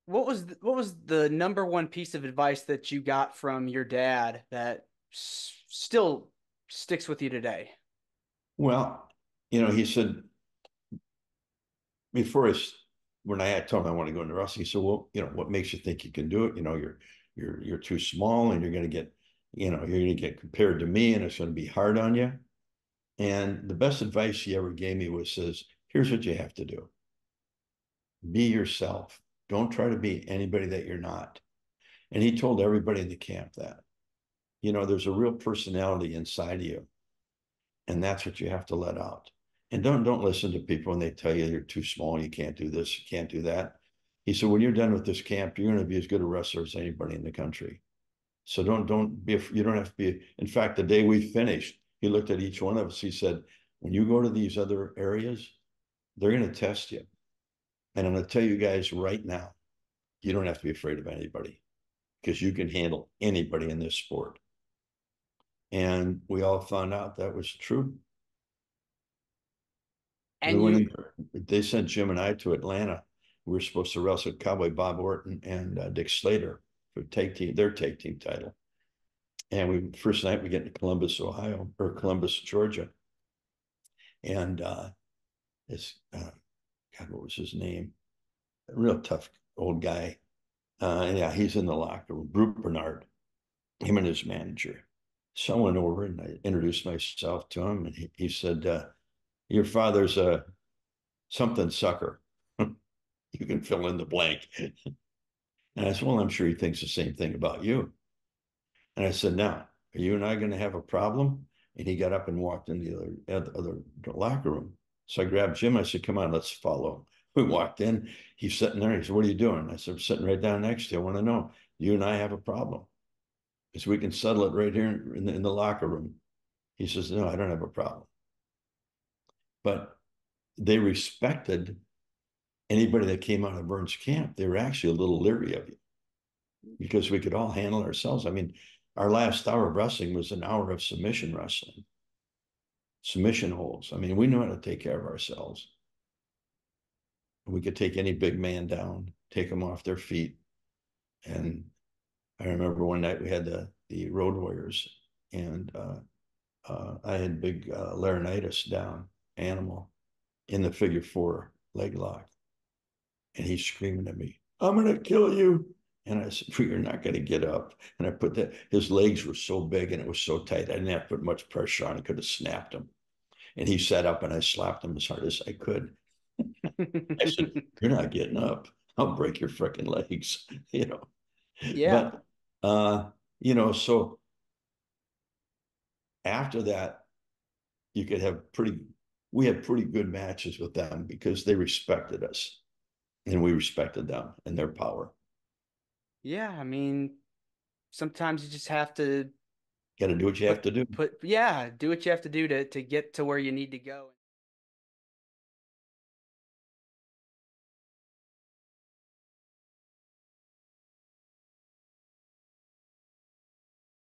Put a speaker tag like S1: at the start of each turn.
S1: what was the number one piece of advice that you got from your dad that still sticks with you today?
S2: Well, he said before when I had told him I want to go into wrestling, he said, "Well, what makes you think you can do it? You're too small, and you're going to get compared to me, and it's going to be hard on you." And the best advice he ever gave me says, "Here's what you have to do: be yourself. Don't try to be anybody that you're not." And he told everybody in the camp that, there's a real personality inside of you, and that's what you have to let out. And don't listen to people when they tell you you're too small, you can't do this, you can't do that. He said, when you're done with this camp, you're going to be as good a wrestler as anybody in the country. So don't be, you don't have to be. In fact, the day we finished, he looked at each one of us. He said, when you go to these other areas, they're going to test you. And I'm going to tell you guys right now, you don't have to be afraid of anybody because you can handle anybody in this sport. And we all found out that was true. We
S1: And
S2: went
S1: you
S2: in, they sent Jim and I to Atlanta. We were supposed to wrestle Cowboy Bob Orton and Dick Slater for their tag team title. And first night we get to Columbus, Ohio, or Columbus, Georgia. And it's, God, what was his name? A real tough old guy. And yeah, he's in the locker room. Brute Bernard, him and his manager. So I went over and I introduced myself to him. And he said, your father's a something sucker. You can fill in the blank. And I said, well, I'm sure he thinks the same thing about you. And I said, now, are you and I going to have a problem? And he got up and walked in the other locker room. So I grabbed Jim. I said, come on, let's follow. We walked in. He's sitting there. He said, what are you doing? I said, I'm sitting right down next to you. I want to know, you and I have a problem. Because we can settle it right here in the locker room. He says, no, I don't have a problem. But they respected anybody that came out of Burns camp. They were actually a little leery of you because we could all handle ourselves. I mean, our last hour of wrestling was an hour of submission wrestling, submission holds. I mean, we knew how to take care of ourselves. We could take any big man down, take them off their feet. And I remember one night we had the Road Warriors, and I had big laryngitis down, animal, in the figure four leg lock. And he's screaming at me, I'm going to kill you. And I said, well, you're not going to get up. And I put that, his legs were so big and it was so tight. I didn't have to put much pressure on. I could have snapped him. And he sat up and I slapped him as hard as I could. I said, you're not getting up. I'll break your freaking legs, you know.
S1: yeah.
S2: But, so after that, you could have we had pretty good matches with them because they respected us and we respected them and their power.
S1: Yeah, I mean, sometimes you just have to
S2: Got to do what you have to do.
S1: do what you have to do to get to where you need to go.